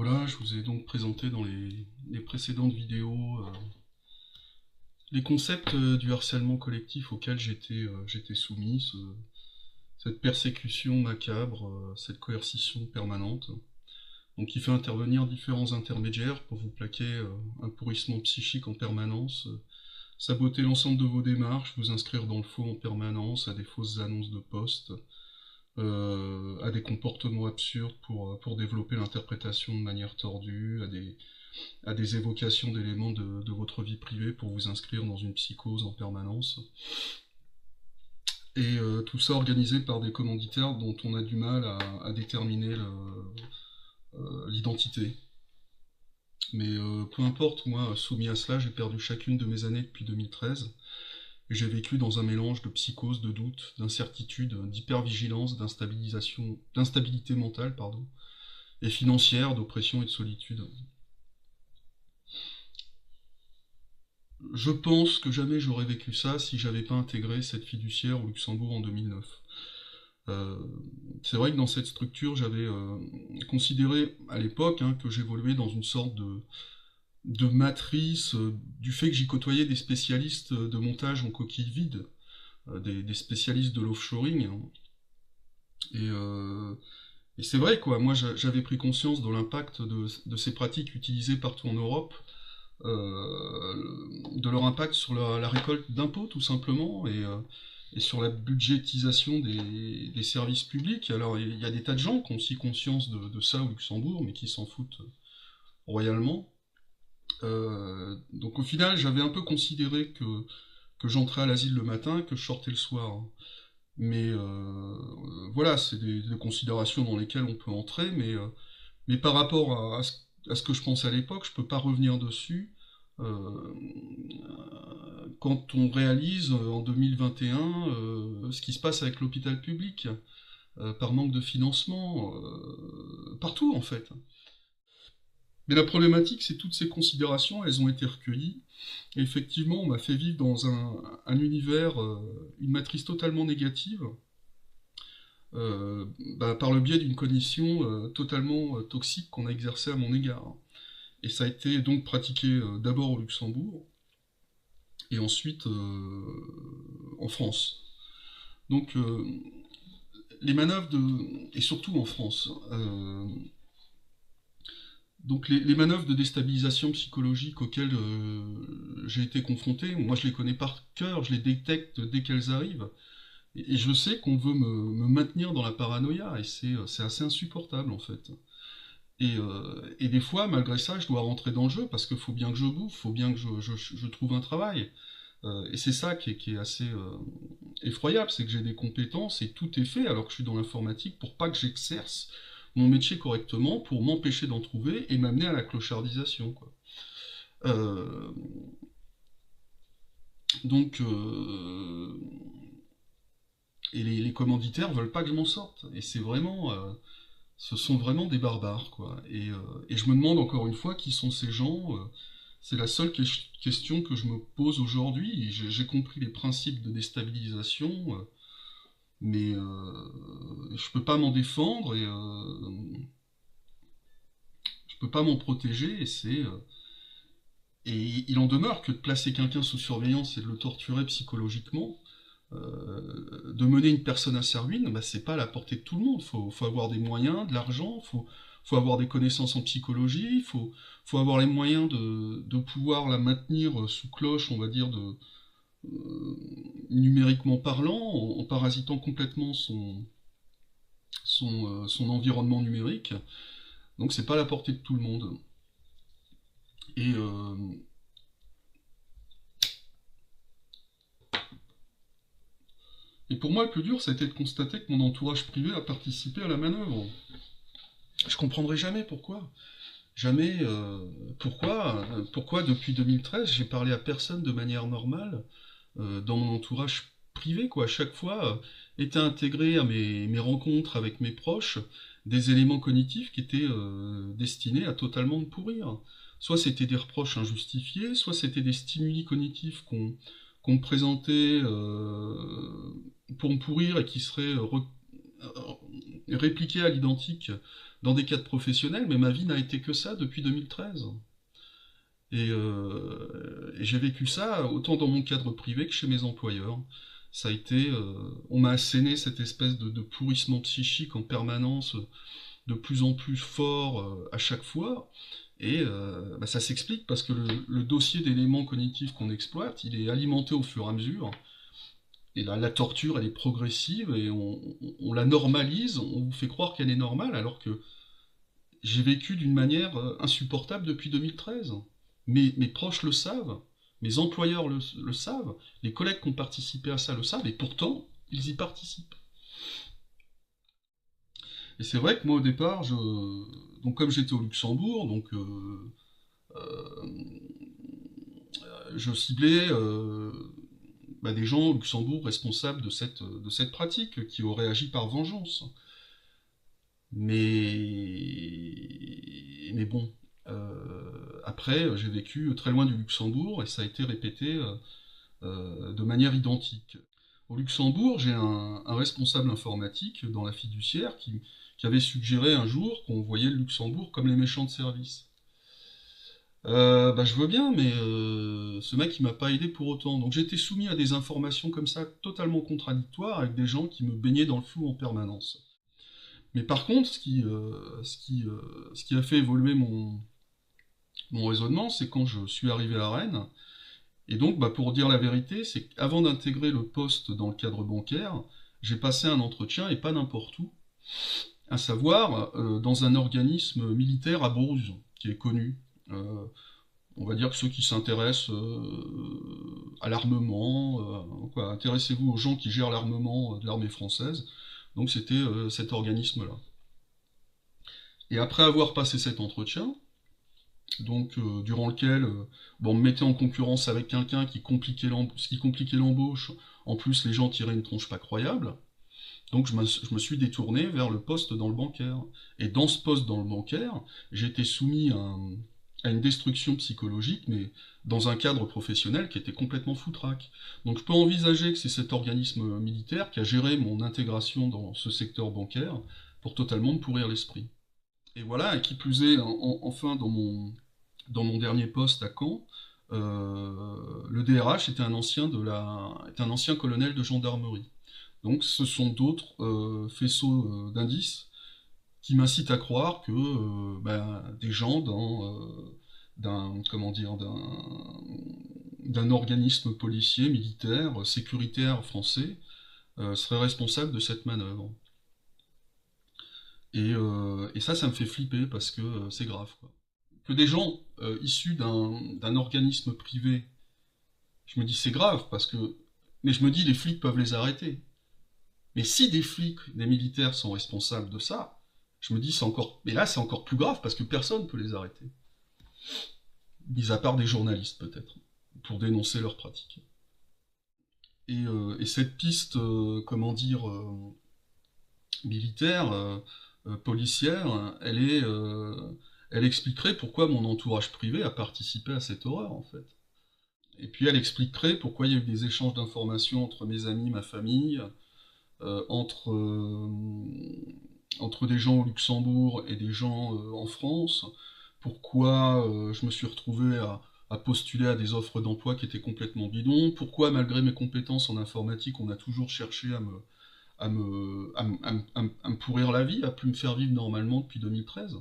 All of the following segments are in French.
Voilà, je vous ai donc présenté dans les précédentes vidéos les concepts du harcèlement collectif auquel j'étais soumis, cette persécution macabre, cette coercition permanente, donc qui fait intervenir différents intermédiaires pour vous plaquer un pourrissement psychique en permanence, saboter l'ensemble de vos démarches, vous inscrire dans le faux en permanence, à des fausses annonces de poste, à des comportements absurdes pour développer l'interprétation de manière tordue, à des évocations d'éléments de votre vie privée pour vous inscrire dans une psychose en permanence. Et tout ça organisé par des commanditaires dont on a du mal à déterminer l'identité. Mais peu importe, moi, soumis à cela, j'ai perdu chacune de mes années depuis 2013. Et j'ai vécu dans un mélange de psychose, de doute, d'incertitude, d'hypervigilance, d'instabilité mentale, pardon, et financière, d'oppression et de solitude. Je pense que jamais j'aurais vécu ça si j'avais pas intégré cette fiduciaire au Luxembourg en 2009. Euh, c'est vrai que dans cette structure, j'avais considéré à l'époque que j'évoluais dans une sorte de matrice du fait que j'y côtoyais des spécialistes de montage en coquille vide, des spécialistes de l'offshoring. Hein. Et, euh, et c'est vrai, quoi, moi j'avais pris conscience de l'impact de ces pratiques utilisées partout en Europe, de leur impact sur la récolte d'impôts tout simplement, et sur la budgétisation des services publics. Alors il y a des tas de gens qui ont aussi conscience de ça au Luxembourg, mais qui s'en foutent royalement. Donc au final, j'avais un peu considéré que j'entrais à l'asile le matin, que je sortais le soir. Hein. Mais voilà, c'est des considérations dans lesquelles on peut entrer, mais par rapport à ce que je pense à l'époque, je peux pas revenir dessus. Euh, Quand on réalise en 2021 ce qui se passe avec l'hôpital public, par manque de financement, partout en fait. Mais la problématique, c'est toutes ces considérations, elles ont été recueillies. Et effectivement, on m'a fait vivre dans un univers, une matrice totalement négative, par le biais d'une cognition totalement toxique qu'on a exercée à mon égard. Et ça a été donc pratiqué d'abord au Luxembourg, et ensuite en France. Donc les manœuvres et surtout en France, donc les manœuvres de déstabilisation psychologique auxquelles j'ai été confronté, moi je les connais par cœur, je les détecte dès qu'elles arrivent, et je sais qu'on veut me maintenir dans la paranoïa, et c'est assez insupportable en fait. Et des fois, malgré ça, je dois rentrer dans le jeu, parce qu'il faut bien que je bouffe, il faut bien que je trouve un travail. Et c'est ça qui est assez effroyable, c'est que j'ai des compétences et tout est fait alors que je suis dans l'informatique pour pas que j'exerce mon métier correctement, pour m'empêcher d'en trouver et m'amener à la clochardisation, quoi. Euh, donc, et les commanditaires veulent pas que je m'en sorte. Et c'est vraiment, ce sont vraiment des barbares, quoi. Et je me demande encore une fois qui sont ces gens. C'est la seule question que je me pose aujourd'hui. J'ai compris les principes de déstabilisation, mais je peux pas m'en défendre et je peux pas m'en protéger. Et il en demeure que de placer quelqu'un sous surveillance et de le torturer psychologiquement, de mener une personne à sa ruine, bah, c'est pas à la portée de tout le monde. Faut avoir des moyens, de l'argent, faut avoir des connaissances en psychologie, faut avoir les moyens de pouvoir la maintenir sous cloche, on va dire, numériquement parlant, en parasitant complètement son environnement numérique. Donc c'est pas à la portée de tout le monde. Et, et pour moi, le plus dur, ça a été de constater que mon entourage privé a participé à la manœuvre. Je comprendrai jamais pourquoi. Jamais pourquoi depuis 2013 j'ai parlé à personne de manière normale dans mon entourage privé, quoi. À chaque fois étaient intégrés à mes rencontres avec mes proches des éléments cognitifs qui étaient destinés à totalement me pourrir. Soit c'était des reproches injustifiés, soit c'était des stimuli cognitifs qu'on me présentait pour me pourrir et qui seraient répliqués à l'identique dans des cadres professionnels, mais ma vie n'a été que ça depuis 2013. Et j'ai vécu ça autant dans mon cadre privé que chez mes employeurs. Ça a été, on m'a asséné cette espèce de pourrissement psychique en permanence, de plus en plus fort à chaque fois. Et bah, ça s'explique parce que le dossier d'éléments cognitifs qu'on exploite, il est alimenté au fur et à mesure. Et là, la torture, elle est progressive et on la normalise, on vous fait croire qu'elle est normale, alors que j'ai vécu d'une manière insupportable depuis 2013. Mes proches le savent, mes employeurs le savent, les collègues qui ont participé à ça le savent, et pourtant, ils y participent. Et c'est vrai que moi, au départ, donc comme j'étais au Luxembourg, donc euh, je ciblais bah, des gens au Luxembourg responsables de cette pratique, qui auraient agi par vengeance. Mais bon, après, j'ai vécu très loin du Luxembourg et ça a été répété de manière identique. Au Luxembourg, j'ai un responsable informatique dans la fiduciaire qui avait suggéré un jour qu'on voyait le Luxembourg comme les méchants de service. Bah, je veux bien, mais ce mec il m'a pas aidé pour autant. Donc j'étais soumis à des informations comme ça totalement contradictoires avec des gens qui me baignaient dans le flou en permanence. Mais par contre, ce qui a fait évoluer mon raisonnement, c'est quand je suis arrivé à Rennes. Et donc, bah, pour dire la vérité, c'est qu'avant d'intégrer le poste dans le cadre bancaire, j'ai passé un entretien, et pas n'importe où, à savoir dans un organisme militaire à Bruges, qui est connu. Euh, on va dire que ceux qui s'intéressent à l'armement, quoi, intéressez-vous aux gens qui gèrent l'armement de l'armée française. Donc c'était cet organisme-là. Et après avoir passé cet entretien, donc durant lequel bon, on me mettait en concurrence avec quelqu'un ce qui compliquait l'embauche, en plus les gens tiraient une tronche pas croyable, donc je me suis détourné vers le poste dans le bancaire. Et dans ce poste dans le bancaire, j'ai été soumis à une destruction psychologique, mais dans un cadre professionnel qui était complètement foutraque. Donc je peux envisager que c'est cet organisme militaire qui a géré mon intégration dans ce secteur bancaire pour totalement me pourrir l'esprit. Et voilà, et qui plus est, enfin dans mon dernier poste à Caen, le DRH était un ancien colonel de gendarmerie. Donc ce sont d'autres faisceaux d'indices qui m'incitent à croire que ben, des gens d'un organisme policier, militaire, sécuritaire français seraient responsables de cette manœuvre. Et ça me fait flipper parce que c'est grave, quoi. Que des gens issus d'un organisme privé, je me dis c'est grave parce que, mais je me dis les flics peuvent les arrêter. Mais si des flics, des militaires sont responsables de ça, je me dis c'est encore, mais là c'est encore plus grave parce que personne ne peut les arrêter, mis à part des journalistes peut-être, pour dénoncer leurs pratiques. Et cette piste, militaire, policière, elle expliquerait pourquoi mon entourage privé a participé à cette horreur, en fait. Et puis elle expliquerait pourquoi il y a eu des échanges d'informations entre mes amis, ma famille, euh, entre, euh, entre des gens au Luxembourg et des gens en France, pourquoi je me suis retrouvé à postuler à des offres d'emploi qui étaient complètement bidons, pourquoi malgré mes compétences en informatique, on a toujours cherché à me pourrir la vie, à plus me faire vivre normalement depuis 2013.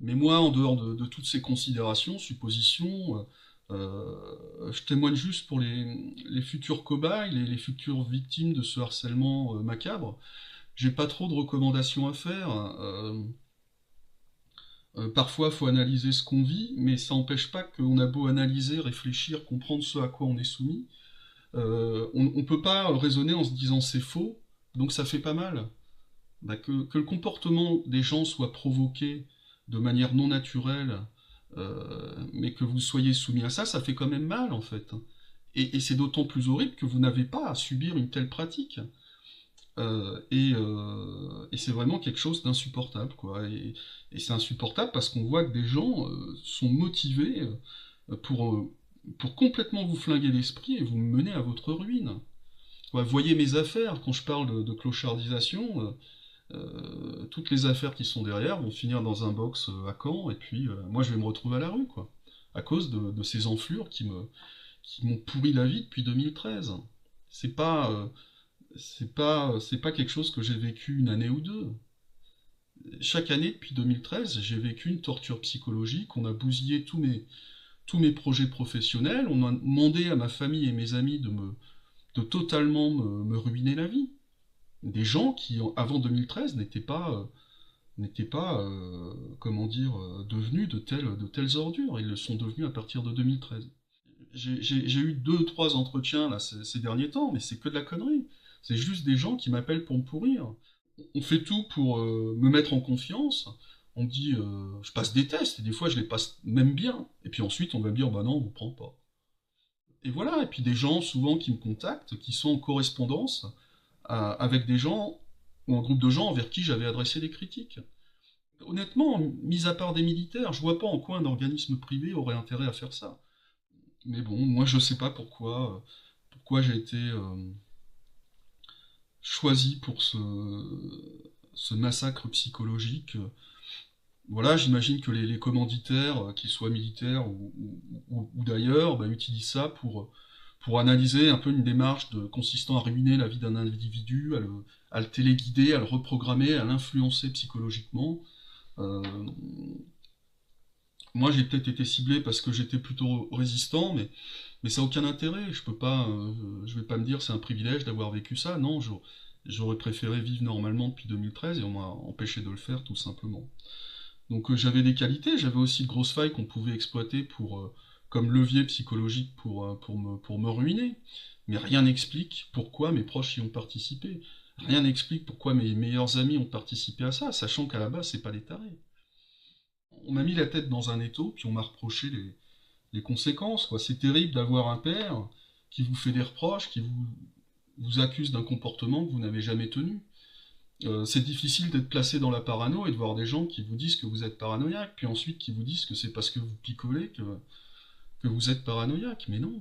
Mais moi, en dehors de toutes ces considérations, suppositions, je témoigne juste pour les futurs cobayes, les futures victimes de ce harcèlement macabre. J'ai pas trop de recommandations à faire. Parfois, il faut analyser ce qu'on vit, mais ça n'empêche pas qu'on a beau analyser, réfléchir, comprendre ce à quoi on est soumis. On ne peut pas raisonner en se disant c'est faux, donc ça fait pas mal. Bah, que le comportement des gens soit provoqué de manière non naturelle, mais que vous soyez soumis à ça, ça fait quand même mal en fait. Et c'est d'autant plus horrible que vous n'avez pas à subir une telle pratique. Et c'est vraiment quelque chose d'insupportable, quoi. Et c'est insupportable parce qu'on voit que des gens sont motivés pour complètement vous flinguer l'esprit et vous mener à votre ruine. Ouais, voyez mes affaires, quand je parle de clochardisation, toutes les affaires qui sont derrière vont finir dans un box à Caen, et puis moi je vais me retrouver à la rue, quoi. À cause de ces enflures qui m'ont pourri la vie depuis 2013. C'est pas, c'est pas quelque chose que j'ai vécu une année ou deux. Chaque année depuis 2013, j'ai vécu une torture psychologique, on a bousillé tous mes projets professionnels, on a demandé à ma famille et mes amis de totalement me ruiner la vie. Des gens qui, avant 2013, n'étaient pas comment dire, devenus de telles ordures. Ils le sont devenus à partir de 2013. J'ai eu deux, trois entretiens là, ces derniers temps, mais c'est que de la connerie. C'est juste des gens qui m'appellent pour me pourrir. On fait tout pour me mettre en confiance. On me dit, je passe des tests, et des fois je les passe même bien. Et puis ensuite on va me dire, bah non, on vous prend pas. Et voilà, et puis des gens souvent qui me contactent, qui sont en correspondance avec des gens, ou un groupe de gens envers qui j'avais adressé des critiques. Honnêtement, mis à part des militaires, je vois pas en quoi un organisme privé aurait intérêt à faire ça. Mais bon, moi je sais pas pourquoi j'ai été choisi pour ce massacre psychologique. Voilà, j'imagine que les commanditaires, qu'ils soient militaires ou d'ailleurs, bah, utilisent ça pour analyser un peu une démarche consistant à ruiner la vie d'un individu, à le téléguider, à le reprogrammer, à l'influencer psychologiquement. Euh, Moi, j'ai peut-être été ciblé parce que j'étais plutôt résistant, mais ça n'a aucun intérêt. Je vais pas me dire c'est un privilège d'avoir vécu ça. Non, j'aurais préféré vivre normalement depuis 2013 et on m'a empêché de le faire tout simplement. Donc j'avais des qualités, j'avais aussi de grosses failles qu'on pouvait exploiter comme levier psychologique pour me ruiner. Mais rien n'explique pourquoi mes proches y ont participé. Rien n'explique pourquoi mes meilleurs amis ont participé à ça, sachant qu'à la base, c'est pas des tarés. On m'a mis la tête dans un étau, puis on m'a reproché les conséquences, quoi. C'est terrible d'avoir un père qui vous fait des reproches, vous accuse d'un comportement que vous n'avez jamais tenu. C'est difficile d'être placé dans la parano et de voir des gens qui vous disent que vous êtes paranoïaque, puis ensuite qui vous disent que c'est parce que vous picolez que vous êtes paranoïaque. Mais non,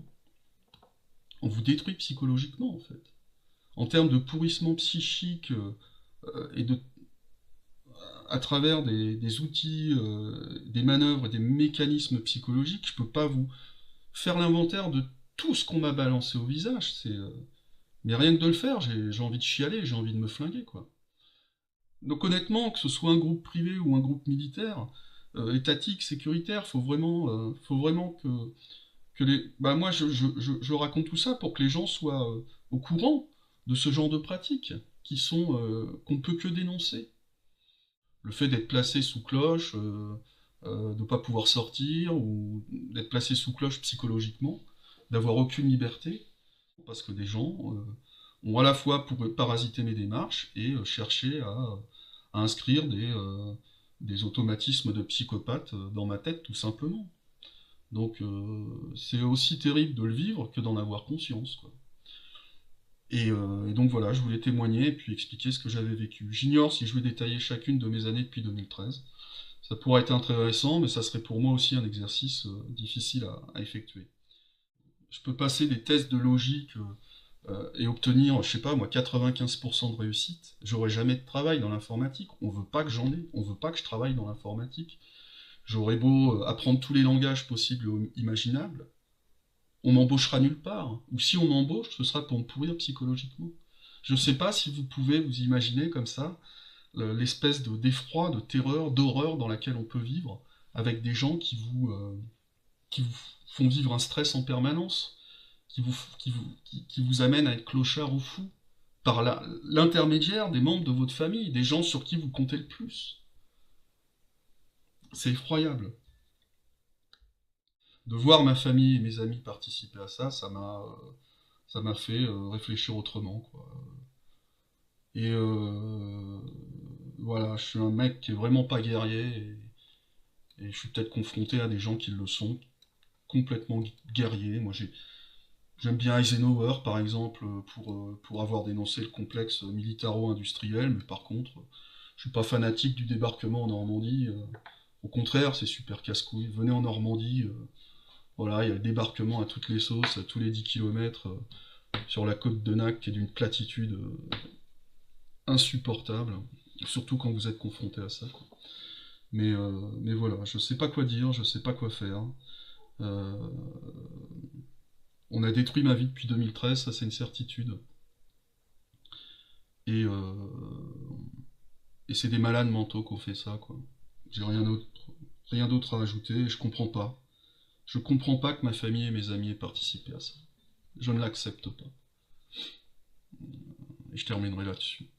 on vous détruit psychologiquement en fait. En termes de pourrissement psychique et à travers des outils, des manœuvres, des mécanismes psychologiques, je peux pas vous faire l'inventaire de tout ce qu'on m'a balancé au visage. Mais rien que de le faire, j'ai envie de chialer, j'ai envie de me flinguer quoi. Donc honnêtement, que ce soit un groupe privé ou un groupe militaire, étatique, sécuritaire, faut vraiment que les. Bah moi, je raconte tout ça pour que les gens soient au courant de ce genre de pratiques qu'on peut que dénoncer. Le fait d'être placé sous cloche, de ne pas pouvoir sortir ou d'être placé sous cloche psychologiquement, d'avoir aucune liberté, parce que des gens ont à la fois pour parasiter mes démarches et chercher à inscrire des automatismes de psychopathe dans ma tête, tout simplement. Donc c'est aussi terrible de le vivre que d'en avoir conscience, quoi. Et donc voilà, je voulais témoigner et puis expliquer ce que j'avais vécu. J'ignore si je vais détailler chacune de mes années depuis 2013. Ça pourrait être intéressant, mais ça serait pour moi aussi un exercice difficile à effectuer. Je peux passer des tests de logique et obtenir, je sais pas moi, 95% de réussite. J'aurai jamais de travail dans l'informatique. On veut pas que j'en ai. On veut pas que je travaille dans l'informatique. J'aurais beau apprendre tous les langages possibles et imaginables. On m'embauchera nulle part. Ou si on m'embauche, ce sera pour me pourrir psychologiquement. Je ne sais pas si vous pouvez vous imaginer comme ça l'espèce d'effroi, de terreur, d'horreur dans laquelle on peut vivre avec des gens qui vous font vivre un stress en permanence, qui vous amènent à être clochard ou fou par l'intermédiaire des membres de votre famille, des gens sur qui vous comptez le plus. C'est effroyable. De voir ma famille et mes amis participer à ça, ça m'a fait réfléchir autrement, quoi. Et voilà, je suis un mec qui est vraiment pas guerrier et je suis peut-être confronté à des gens qui le sont, complètement guerriers. J'aime bien Eisenhower, par exemple, pour avoir dénoncé le complexe militaro-industriel, mais par contre, je suis pas fanatique du débarquement en Normandie. Au contraire, c'est super casse-couille. Venez en Normandie, voilà, il y a le débarquement à toutes les sauces, à tous les 10 km sur la côte de Nac, qui est d'une platitude insupportable. Surtout quand vous êtes confronté à ça, quoi. Mais voilà, je sais pas quoi dire, je sais pas quoi faire. Euh, on a détruit ma vie depuis 2013, ça c'est une certitude. Et, euh, et c'est des malades mentaux qui ont fait ça, quoi. J'ai rien d'autre à ajouter, et je comprends pas. Je comprends pas que ma famille et mes amis aient participé à ça. Je ne l'accepte pas. Et je terminerai là-dessus.